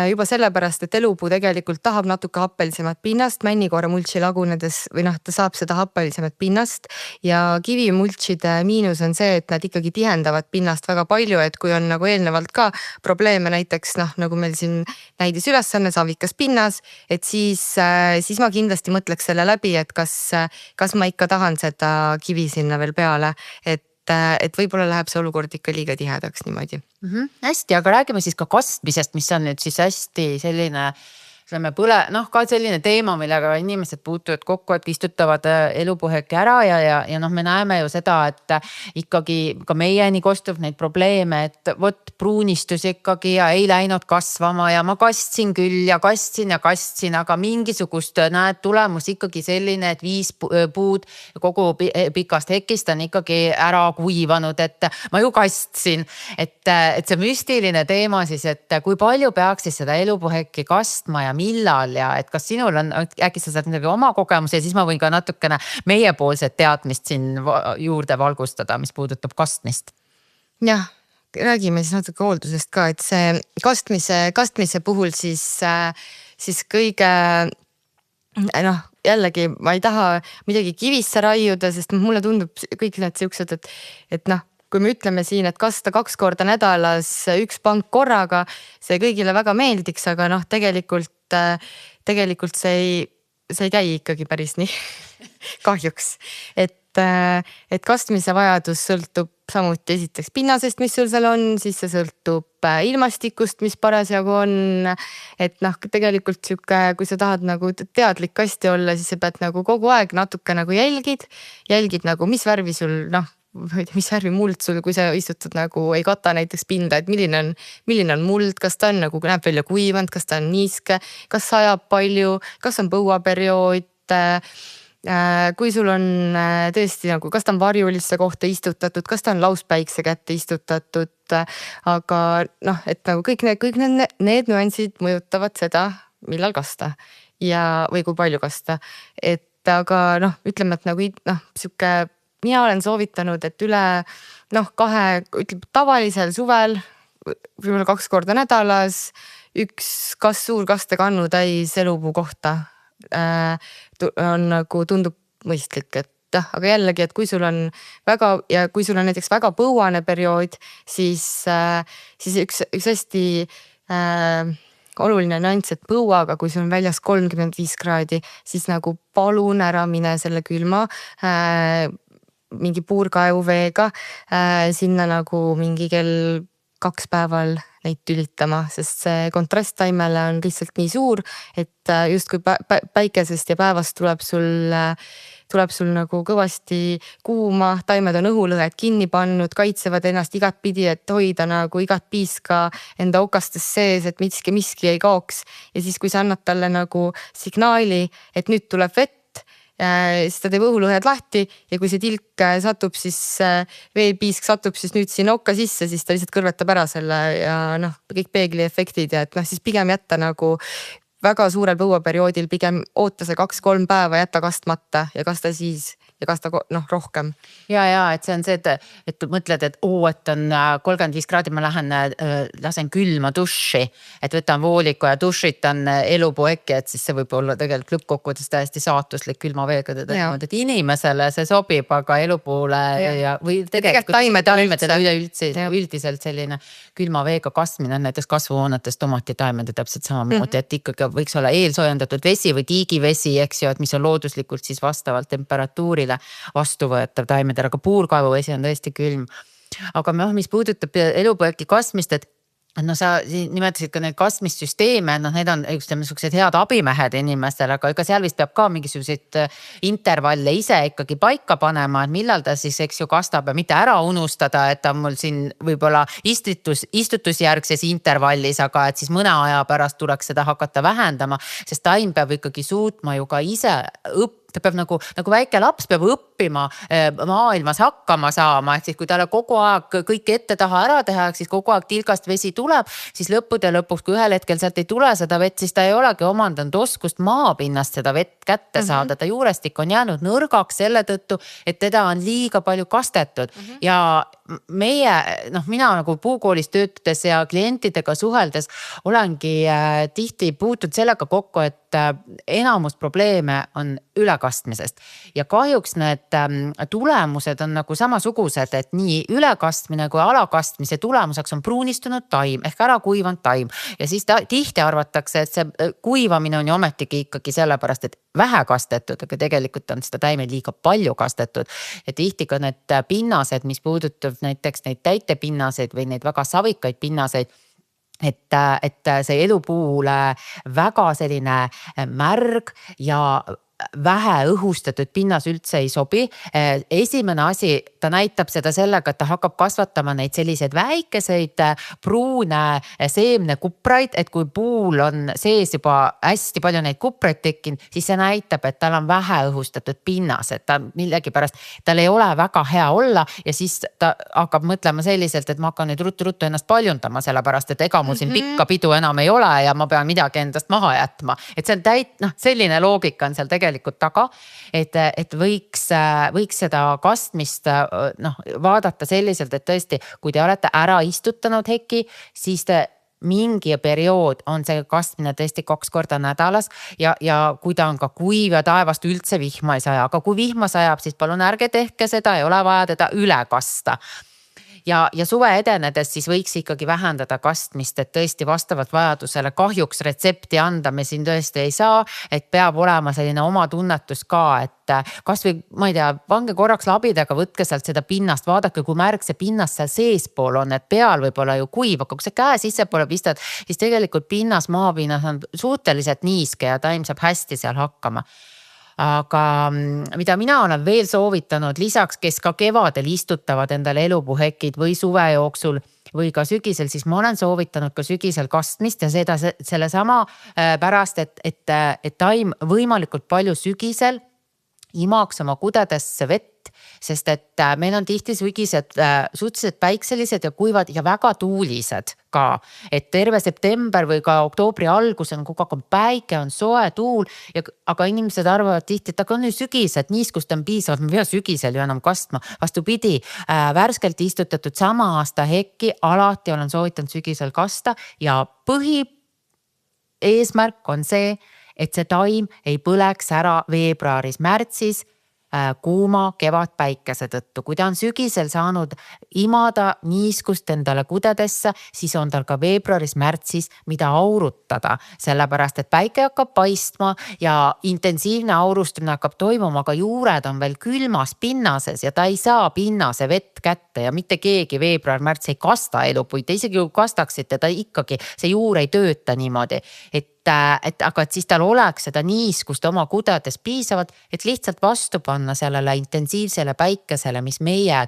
Juba sellepärast, et elupuu tegelikult tahab natuke happelisemat pinnast, männikoore mulči lagunedes või ta saab seda happelisemat pinnast ja kivimulčide miinus on see, et nad ikkagi tihendavad pinnast väga palju, et kui on nagu eelnevalt ka probleeme näiteks nagu meil siin näidisülesanne savikas pinnas, et siis ma kindlasti mõtleks selle läbi, et kas ma ikka tahan seda kivi sinna veel peale, et võib-olla läheb see olukord ikka liiga tihedaks niimoodi. Hästi, aga räägime siis ka kastmisest, mis on nüüd siis hästi selline ka selline teema, millega inimesed puutuvad kokku, et istutavad elupuheki ära ja me näeme ju seda, et ikkagi ka meieni kostub neid probleeme, et pruunistus ikkagi ja ei läinud kasvama ja ma kastsin küll ja kastsin, aga mingisugust tulemus ikkagi selline, et 5 puud kogu pikast hekist on ikkagi ära kuivanud, et ma ju kastsin, et see müstiline teema siis, et kui palju peaks siis seda elupuheki kastma ja millal ja et kas sinul on, äkki sa saad midagi oma kogemusi ja siis ma võin ka natukene meiepoolset teadmist siin juurde valgustada, mis puudutab kastmist. Jah, räägime siis natuke hooldusest ka, et see kastmise puhul siis kõige, jällegi ma ei taha midagi kivisse raiuda, sest mulle tundub kõik need siuksed, et kui me ütleme siin, et kasta 2 korda nädalas 1 pank korraga, see kõigile väga meeldiks, aga tegelikult see ei käi ikkagi päris nii kahjuks. Et kastmise vajadus sõltub samuti esiteks pinnasest, mis sul seal on, siis see sõltub ilmastikust, mis parasjagu on. Et tegelikult kui sa tahad nagu teadlik kasti olla, siis sa pead nagu kogu aeg natuke nagu jälgid nagu mis värvi sul, mis värvi muld sul, kui sa istutad nagu ei kata näiteks pinda, et milline on muld, kas ta on nagu näeb välja kuivanud, kas ta on niiske, kas sajab palju, kas on põuaperiood, kui sul on tõesti nagu, kas ta on varjulisse kohta istutatud, kas ta on lauspäikse kätte istutatud, aga et nagu kõik need nüansid mõjutavad seda, millal kasta või kui palju kasta, et aga ütleme, et nagu siuke mina olen soovitanud, et üle tavalisel suvel, võib-olla 2 korda nädalas, 1 suur kastekannu täis elupuu kohta on nagu tundub mõistlik, et aga jällegi, et kui sul on näiteks väga põuane periood, siis üks hästi oluline nüanss, et põuaga, kui sul on väljas 35 kraadi, siis nagu palun ära mine selle külma mingi puurkaevuveega sinna nagu mingi kell 2 päeval neid tülitama, sest see kontrast taimele on lihtsalt nii suur, et justkui päikesest ja päevast tuleb sul nagu kõvasti kuuma, taimed on õhulõhed kinni pannud, kaitsevad ennast igat pidi, et hoida nagu igat piiska enda okastes sees, et miski ei kaoks. Ja siis, kui sa annad talle nagu signaali, et nüüd tuleb vett, siis ta teeb õhulõhed lahti ja kui see tilk satub, siis veepiisk satub siis nüüd sinna okka sisse, siis ta lihtsalt kõrvetab ära selle ja kõik peegliefektid ja et siis pigem jätta nagu väga suurel põuaperioodil pigem oota see 2-3 päeva, jätta kastmata ja kasta siis ja kasta rohkem. Ja, et see on see, et mõtled, et et on 35 kraadi, ma lasen külma duši, et võtan vooliku ja dušitan elupueki, et siis see võib olla tegelikult lõppkokkuvõttes täiesti saatuslik külma veega, et inimesele see sobib, aga elupuule või tegelikult taimedele üldiselt selline külma veega kastmine on näiteks kasvuhoonetes tomatitaimede täpselt samamoodi, et ikkagi võiks olla eelsoojendatud vesi või tiigivesi, eks ju, et mis on looduslikult siis vastavalt temperatuurile vastuvõetav taimedele, aga puurkaevuvesi on tõesti külm. Aga mis puudutab elupueki kastmist, et sa nimetasid ka neid kastmissüsteeme, need on niisugused head abimehed inimestele, aga ega seal vist peab ka mingisuguseid intervalle ise ikkagi paika panema, et millal ta siis, eks ju, kastab ja mitte ära unustada, et ta on mul siin võib-olla istutusjärgses intervallis, aga et siis mõne aja pärast tuleks seda hakata vähendama, sest taim peab ikkagi suutma ju ka ise ta peab nagu väike laps peab õppima maailmas hakkama saama, et siis kui talle kogu aeg kõik ette taha ära teha, siis kogu aeg tilgast vesi tuleb, siis lõppude lõpuks, kui ühel hetkel sealt ei tule seda vett, siis ta ei olegi omandanud oskust maapinnast seda vett kätte saada, ta juurestik on jäänud nõrgaks selle tõttu, et teda on liiga palju kastetud ja meie, mina nagu puukoolis töötades ja klientidega suheldes olengi tihti puutud sellega kokku, et enamus probleeme on ülekastmisest ja kahjuks need tulemused on nagu samasugused, et nii ülekastmine kui alakastmise tulemuseks on pruunistunud taim ehk ära kuivanud taim ja siis tihti arvatakse, et see kuivamine on ju ometigi ikkagi sellepärast, et vähe kastetud, aga tegelikult on seda taime liiga palju kastetud ja tihti ka need pinnased, mis puudutab näiteks neid täitepinnaseid või neid väga savikaid pinnaseid, et see elupuule väga selline märg ja vähe õhustatud pinnas üldse ei sobi. Esimene asi, ta näitab seda sellega, et ta hakkab kasvatama neid selliseid väikeseid pruune seemnekupraid, et kui puul on sees juba hästi palju neid kupraid tekkinud, siis see näitab, et tal on vähe õhustatud pinnas, et ta millegipärast, tal ei ole väga hea olla ja siis ta hakkab mõtlema selliselt, et ma hakkan nüüd ruttu ennast paljundama, sellepärast, et ega mul siin pikka pidu enam ei ole ja ma pean midagi endast maha jätma. Et see on selline loogika on seal tegelikult taga, et võiks seda kastmist vaadata selliselt, et tõesti, kui te olete ära istutanud heki, siis te mingi periood on see kastmine tõesti 2 korda nädalas ja kui ta on ka kuiv ja taevast üldse vihma ei saja, aga kui vihma sajab, siis palun ärge tehke seda, ei ole vaja teda üle kasta. Ja suve edenedes siis võiks ikkagi vähendada kastmist, et tõesti vastavalt vajadusele kahjuks retsepti anda me siin tõesti ei saa, et peab olema selline oma tunnetus ka, et kas või, ma ei tea, pange korraks labidega, võtke sealt seda pinnast, vaadake, kui märg see pinnas seal seespool on, et peal võib olla ju kuiv, aga kui sa käe sissepoole pistad, siis tegelikult pinnas, maapinnas on suhteliselt niiske ja taim saab hästi seal hakkama. Aga mida mina olen veel soovitanud lisaks, kes ka kevadel istutavad endale elupuuhekid või suve jooksul või ka sügisel, siis ma olen soovitanud ka sügisel kastmist ja seda sellesama pärast, et taim võimalikult palju sügisel imaks oma kudedesse vett, sest et meil on tihti sügised suhteliselt päikselised ja kuivad ja väga tuulised ka, et terve september või ka oktoobri algus on kogu aeg päike, on soe tuul, aga inimesed arvavad tihti, et aga on ju sügised, niiskust on piisavalt, ma ei pea sügisel ju enam kastma. Vastupidi, värskelt istutatud sama aasta hekki alati olen soovitanud sügisel kasta ja põhi eesmärk on see, et see taim ei põleks ära veebruaris, märtsis kuuma kevadpäikese tõttu. Kui ta on sügisel saanud imada niiskust endale kudedesse, siis on tal ka veebruaris-märtsis, mida aurutada, sellepärast et päike hakkab paistma ja intensiivne aurustamine hakkab toimuma, aga juured on veel külmas pinnases ja ta ei saa pinnase vett kätte ja mitte keegi veebruar-märts ei kasta elupuid, isegi kui kastaksite, ta ikkagi, see juur ei tööta niimoodi, aga siis tal oleks seda niiskust oma kudedes piisavalt, et lihtsalt vastu panna sellele intensiivsele päikesele, mis meie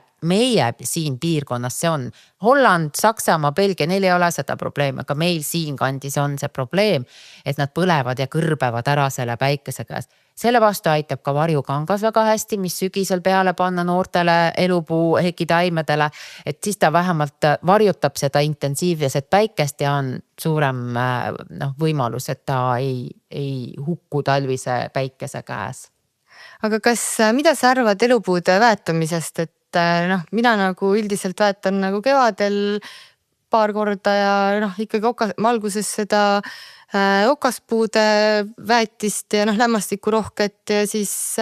siin piirkonnas see on. Holland, Saksamaa, Belgia, neil ei ole seda probleemi, aga meil siin kandis on see probleem, et nad põlevad ja kõrbevad ära selle päikese käes. Selle vastu aitab ka varjukangas väga hästi, mis sügisel peale panna noortele elupuu hekitaimedele, et siis ta vähemalt varjutab seda intensiivset päikest ja on suurem võimalus, et ta ei hukku talvise päikese käes. Aga mida sa arvad elupuude väetamisest, et mina nagu üldiselt väetan nagu kevadel paar korda ja ikkagi alguses seda okaspuude väetist ja lämmastikurohket ja siis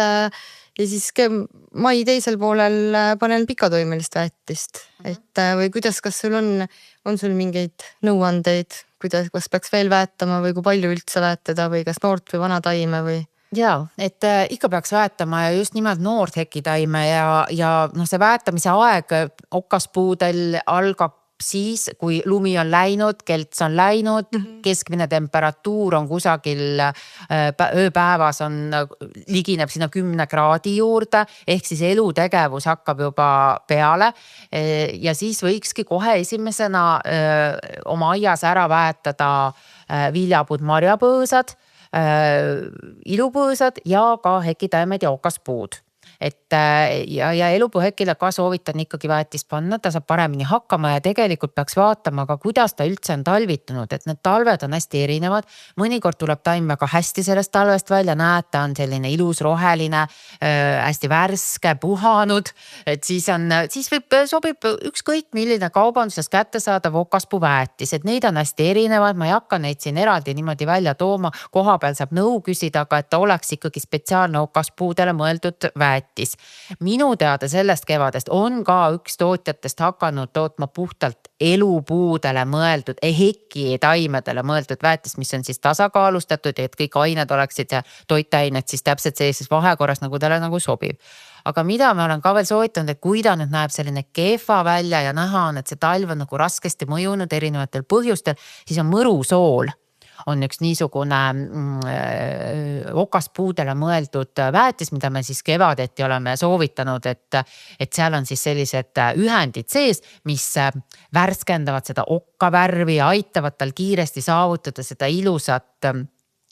mai teisel poolel panen pikatoimelist väetist. Et või kuidas, kas sul on sul mingeid nõuandeid, kas peaks veel väetama või kui palju üldse väetada või kas noort või vana taime või? Jaa, et ikka peaks väetama ja just nimelt noort hekitaime ja see väetamise aeg okaspuudel algab siis, kui lumi on läinud, kelts on läinud, keskmine temperatuur on kusagil ööpäevas ligineb sinna 10 kraadi juurde, ehk siis elutegevus hakkab juba peale ja siis võikski kohe esimesena oma aias ära väetada viljapud, marjapõõsad, ilupõõsad ja ka hekitaimed ja okaspuud. Ja elupuuhekile ka soovitan ikkagi väetist panna, ta saab paremini hakkama ja tegelikult peaks vaatama ka, kuidas ta üldse on talvitunud, et need talved on hästi erinevad. Mõnikord tuleb taim väga hästi sellest talvest välja, näed, ta on selline ilus roheline, hästi värske, puhanud, et siis sobib ükskõik milline kaubanduses kättesaadav okaspuu väetis, et neid on hästi erinevad, ma ei hakka neid siin eraldi niimoodi välja tooma, koha peal saab nõu küsida, aga et ta oleks ikkagi spetsiaalne okaspuudele mõeldud väetis. Minu teada sellest kevadest on ka üks tootjatest hakanud tootma puhtalt elupuudele mõeldud, heki taimedele mõeldud väetis, mis on siis tasakaalustatud ja et kõik ained oleksid ja toitained siis täpselt sellises vahekorras, nagu talle nagu sobib. Aga mida ma olen ka veel soovitanud, et kui ta nüüd näeb selline kehva välja ja näha on, et see talv on nagu raskesti mõjunud erinevatel põhjustel, siis on mõrusool. On üks niisugune okaspuudele mõeldud väetis, mida me siis kevadeti oleme soovitanud, et seal on siis sellised ühendid sees, mis värskendavad seda okkavärvi ja aitavad tal kiiresti saavutada seda ilusat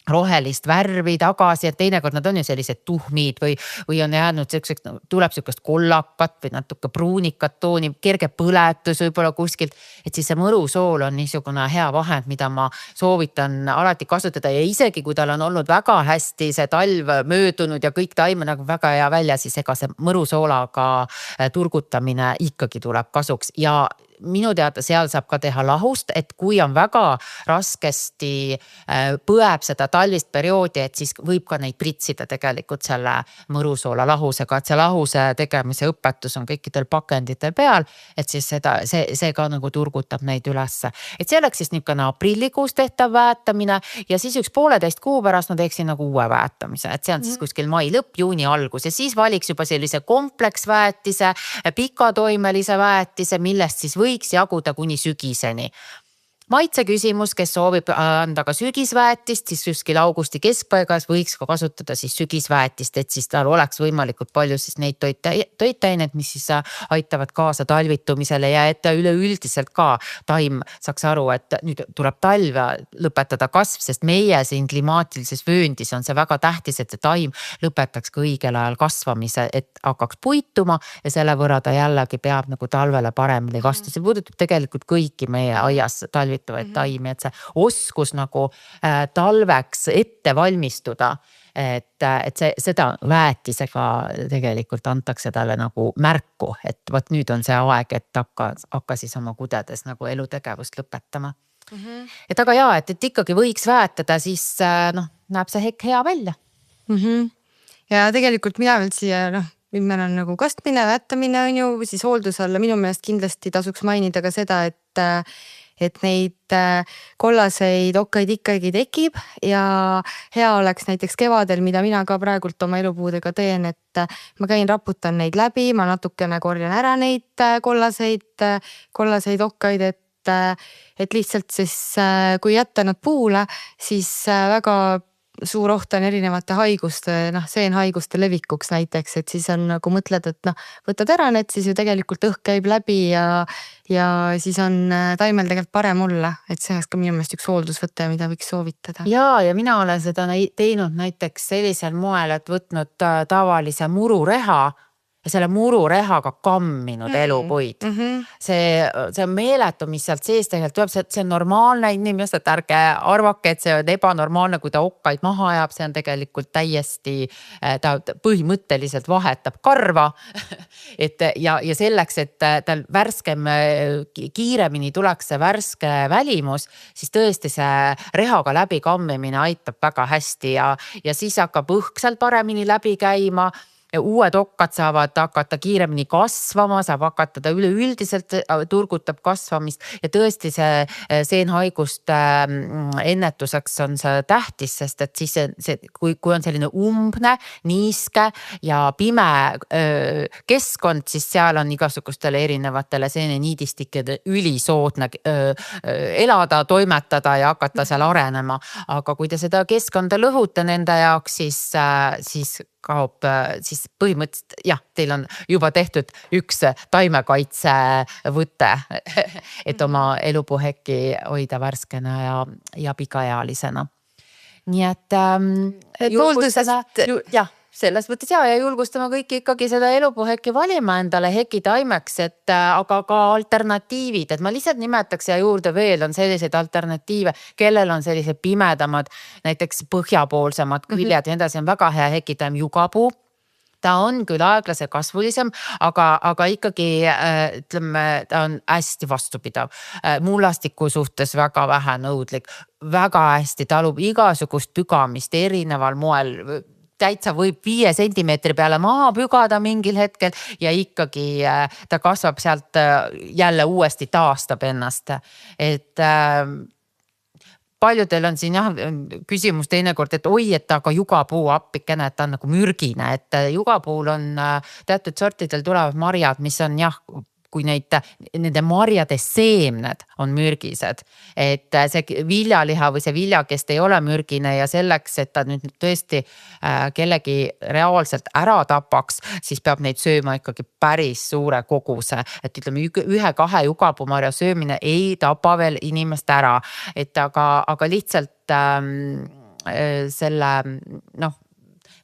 rohelist värvi tagasi, et teinekord nad on ju sellised tuhmid või on jäänud selliseks, tuleb sellisest kollakat või natuke pruunikat tooni, kerge põletus võib-olla kuskilt, et siis see mõrusool on niisugune hea vahend, mida ma soovitan alati kasutada ja isegi kui tal on olnud väga hästi see talv möödunud ja kõik taim on nagu väga hea välja, siis ega see mõrusoolaga turgutamine ikkagi tuleb kasuks ja minu teada seal saab ka teha lahust, et kui on väga raskesti põeb seda talvist perioodi, et siis võib ka neid pritsida tegelikult selle mõrusoola lahusega, et see lahuse tegemise õpetus on kõikidel pakenditel peal, et siis see ka nagu turgutab neid ülesse. Et see oleks siis niisugune aprillikuus tehtav väetamine ja siis 1,5 kuu pärast ma teeksin nagu uue väetamise, et see on siis kuskil mai lõpp, juuni algus ja siis valiks juba sellise kompleksväetise, pikatoimelise väetise, millest siis võiks jaguda kuni sügiseni. Maitse küsimus, kes soovib anda ka sügisväetist, siis kuskil augusti keskpaigas võiks ka kasutada siis sügisväetist, et siis tal oleks võimalikult palju siis neid toitaineid, mis siis aitavad kaasa talvitumisele ja et üleüldiselt ka taim saaks aru, et nüüd tuleb talv lõpetada kasv, sest meie siin klimaatilises vööndis on see väga tähtis, et see taim lõpetaks ka õigel ajal kasvamise, et hakkaks puituma ja selle võrra ta jällegi peab nagu talvele paremini vastu. See puudutab tegelikult kõiki meie aias talvituvaid taimi, et see oskus nagu talveks ette valmistuda, et seda väetisega tegelikult antakse talle nagu märku, et võt nüüd on see aeg, et hakka siis oma kudedes nagu elutegevust lõpetama. Et aga jaa, et ikkagi võiks väetada, siis näeb see hea välja. ja tegelikult mina veel siia, nüüd meil on nagu kastmine, väetamine on ju, siis hoolduse alla minu meelest kindlasti tasuks mainida ka seda, et neid kollaseid okkaid ikkagi tekib ja hea oleks näiteks kevadel, mida mina ka praegult oma elupuudega teen, et ma käin, raputan neid läbi, ma natukene korjan ära neid kollaseid okkaid, et lihtsalt siis, kui jätta nad puule, siis väga suur oht on erinevate haiguste, seenhaiguste levikuks näiteks, et siis on nagu mõtled, et võtad ära need, siis ju tegelikult õhk käib läbi ja siis on taimel tegelikult parem olla, et see oleks ka minu meelest üks hooldusvõte, mida võiks soovitada. Ja mina olen seda teinud näiteks sellisel moel, et võtnud tavalise murureha ja selle mururehaga kamminud elupuid. See on meeletu, mis sealt sees tegelikult tuleb, see on normaalne inimesed, ärge arvake, et see on ebanormaalne, kui ta okkaid maha ajab, see on tegelikult täiesti, ta põhimõtteliselt vahetab karva ja selleks, et tal värskem, kiiremini tuleks see värske välimus, siis tõesti see rehaga läbi kammimine aitab väga hästi ja siis hakkab õhk sealt paremini läbi käima. Uued okkad saavad hakata kiiremini kasvama, saab hakata ta üleüldiselt turgutab kasvamist ja tõesti see seenhaiguste ennetuseks on see tähtis, sest et siis kui on selline umbne, niiske ja pime keskkond, siis seal on igasugustele erinevatele seeneniidistikele ülisoodne elada, toimetada ja hakata seal arenema. Aga kui te seda keskkonda lõhute nende jaoks, siis kaob, siis põhimõtteliselt teil on juba tehtud üks taimekaitse võte, et oma elupuheki hoida värskena ja pikaealisena. Nii et selles mõttes ja julgustame kõiki ikkagi seda elupuheki valima endale hekitaimeks, et aga ka alternatiivid, et ma lihtsalt nimetaks ja juurde veel on selliseid alternatiive, kellel on sellised pimedamad, näiteks põhjapoolsemad küljed ja edasi on väga hea hekitaim jugapuu. Ta on küll aeglase kasvulisem, aga ikkagi ütleme, ta on hästi vastupidav. Mullastiku suhtes väga vähe nõudlik, väga hästi talub igasugust pügamist erineval moel. Täitsa võib 5 sentimeetri peale maha pügada mingil hetkel ja ikkagi ta kasvab sealt jälle uuesti taastab ennast. Et paljudel on siin küsimus teinekord, et et aga jugapuu appikene, et ta on nagu mürgine, et jugapuul on teatud sortidel tulevad marjad, mis on kui nende marjade seemned on mürgised, et see viljaliha või see viljakest ei ole mürgine ja selleks, et ta nüüd tõesti kellegi reaalselt ära tapaks, siis peab neid sööma ikkagi päris suure koguse, et ütleme 1-2 jugapuumarja söömine ei tapa veel inimest ära, et aga lihtsalt selle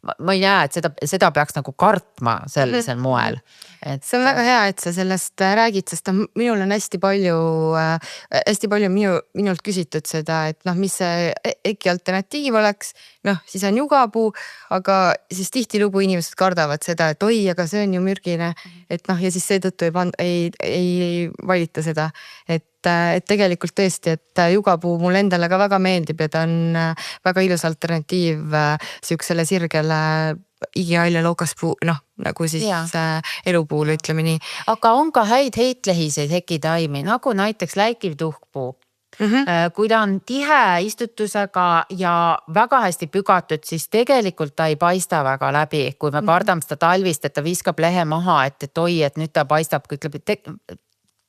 ma ei näe, et seda peaks nagu kartma sellisel moel. See on väga hea, et sa sellest räägid, sest minul on hästi palju minult küsitud seda, et mis see äkki alternatiiv oleks, siis on jugapuu, aga siis tihtilugu inimesed kardavad seda, et oi, aga see on ju mürgine, et ja siis seetõttu ei valita seda, et tegelikult tõesti, et jugapuu mul endale ka väga meeldib ja ta on väga ilus alternatiiv siuksele sirgele igihalja lookaspuu, nagu siis elupuul ütleme nii. Aga on ka häid heitlehiseid hekitaimi, nagu näiteks läikiv tuhkpuu. Kui ta on tihe istutusega ja väga hästi pügatud, siis tegelikult ta ei paista väga läbi, kui me kardame seda talvist, et ta viskab lehe maha, et oi, et nüüd ta paistab kõik läbi.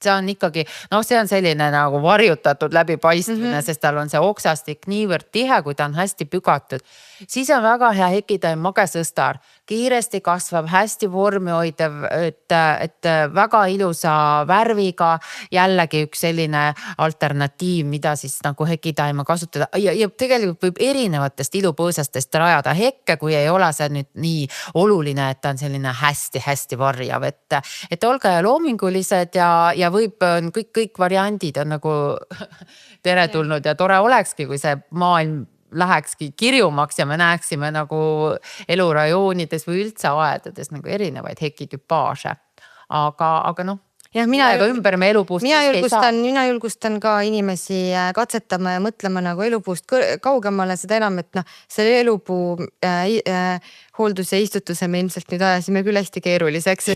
See on ikkagi, see on selline nagu varjutatud läbipaistvine, sest tal on see oksastik niivõrd tihe, kui ta on hästi pügatud. Siis on väga hea hekitaim magesõstar, kiiresti kasvab, hästi vormi hoidev, et väga ilusa värviga, jällegi üks selline alternatiiv, mida siis nagu hekitaima kasutada. Ja tegelikult võib erinevatest ilupõõsastest rajada hekke, kui ei ole see nüüd nii oluline, et ta on selline hästi-hästi varjav, et olge loomingulised ja võib kõik variandid on nagu teretulnud ja tore olekski, kui see maailm lähekski kirjumaks ja me näeksime nagu elurajoonides või üldse aedades nagu erinevaid hekitüpaaže. Aga mina julgustan ka inimesi katsetama ja mõtlema nagu elupuust kaugemale, seda enam, et selle elupuu hooldus ja istutuse me ilmselt nüüd ajasime küll hästi keeruliseks,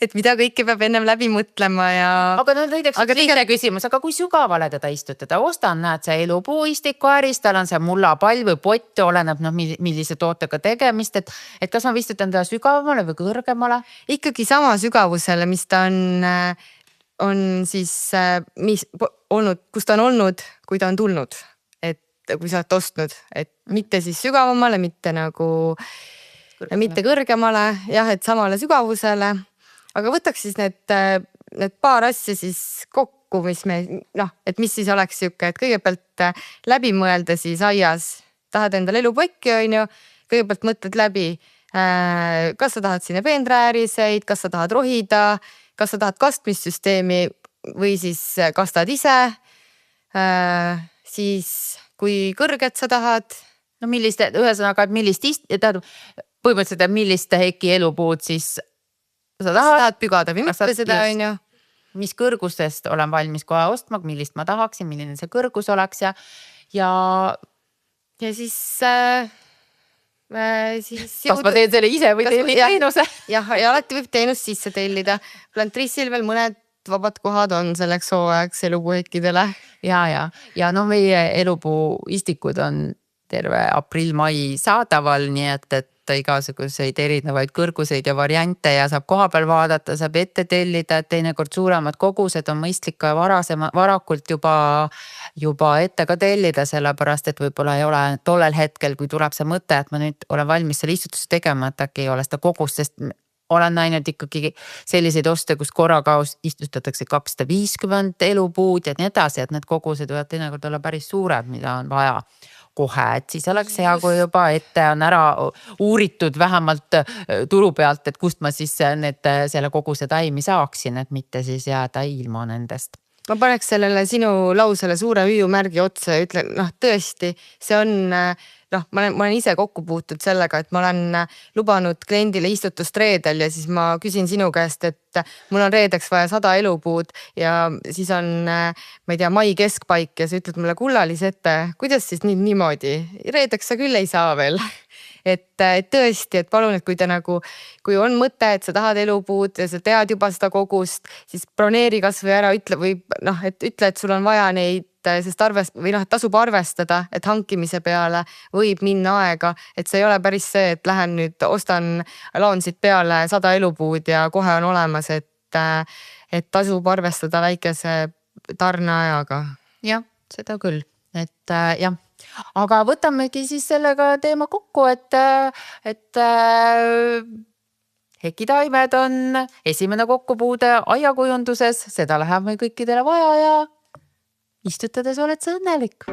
et mida kõike peab ennem läbi mõtlema ja. Aga no näiteks lihtne küsimus, aga kui sügavale teda istutada? Ostan, näed see elupuuistiku äris, tal on see mullapall või pott, oleneb millise tootega tegemist, et kas ma istutan teda sügavamale või kõrgemale? Ikkagi sama sügavusele, mis ta on siis kus ta on olnud, kui ta on tulnud, et kui sa oled ostnud, et mitte siis sügavamale, mitte kõrgemale, jah, et samale sügavusele. Aga võtaks siis need paar asja siis kokku, et mis siis oleks siuke, et kõigepealt läbi mõelda siis aias, tahad endale elupõkki, on ju, kõigepealt mõtled läbi, kas sa tahad sinna peenraääriseid, kas sa tahad rohida, kas sa tahad kastmissüsteemi või siis kastad ise, siis kui kõrget sa tahad. No ühesõnaga, põhimõtteliselt, millist heki elupuud siis sa tahad pügada või mitte seda, on ju. Mis kõrgustest olen valmis kohe ostma, millist ma tahaksin, milline see kõrgus oleks ja siis kas ma teen selle ise või teen teenuse? Jah, ja alati võib teenust sisse tellida. Plantrissil veel mõned vabad kohad on selleks hooajaks elupuuhekkidele. Ja no meie elupuuistikud on terve aprill-mai saadaval, nii et igasuguseid erinevaid kõrguseid ja variante ja saab koha peal vaadata, saab ette tellida, et teinekord suuremad kogused on mõistlik ka varakult juba ette ka tellida, sellepärast, et võib-olla ei ole tollel hetkel, kui tuleb see mõte, et ma nüüd olen valmis selle istutuse tegema, et äkki ei ole seda kogust, sest olen näinud ikkagi selliseid oste, kus korraga istutatakse 250 elupuud ja nii edasi, et need kogused võivad teinekord olla päris suured, mida on vaja kohe, et siis oleks hea, kui juba ette on ära uuritud vähemalt turu pealt, et kust ma siis selle koguse taimi saaksin, et mitte siis jääda ilma nendest. Ma paneks sellele sinu lausele suure hüüumärgi otsa ja ütlen, tõesti, see on, ma olen ise kokku puutud sellega, et ma olen lubanud kliendile istutust reedel ja siis ma küsin sinu käest, et mul on reedeks vaja 100 elupuud ja siis on, ma ei tea, mai keskpaik ja sa ütled mulle kullalis ette, kuidas siis niimoodi? Reedeks sa küll ei saa veel. Et tõesti, et palun, et kui on mõte, et sa tahad elupuud ja sa tead juba seda kogust, siis broneeri kas või ära ütle, et sul on vaja neid, sest tasub arvestada, et hankimise peale võib minna aega, et see ei ole päris see, et lähen nüüd laon siit peale 100 elupuud ja kohe on olemas, et tasub arvestada väikese tarneajaga. Jah, seda küll, et jah. Aga võtamegi siis sellega teema kokku, et hekitaimed on esimene kokkupuude aiakujunduses, seda läheb meil kõikidele vaja ja istutades oled sa õnnelik.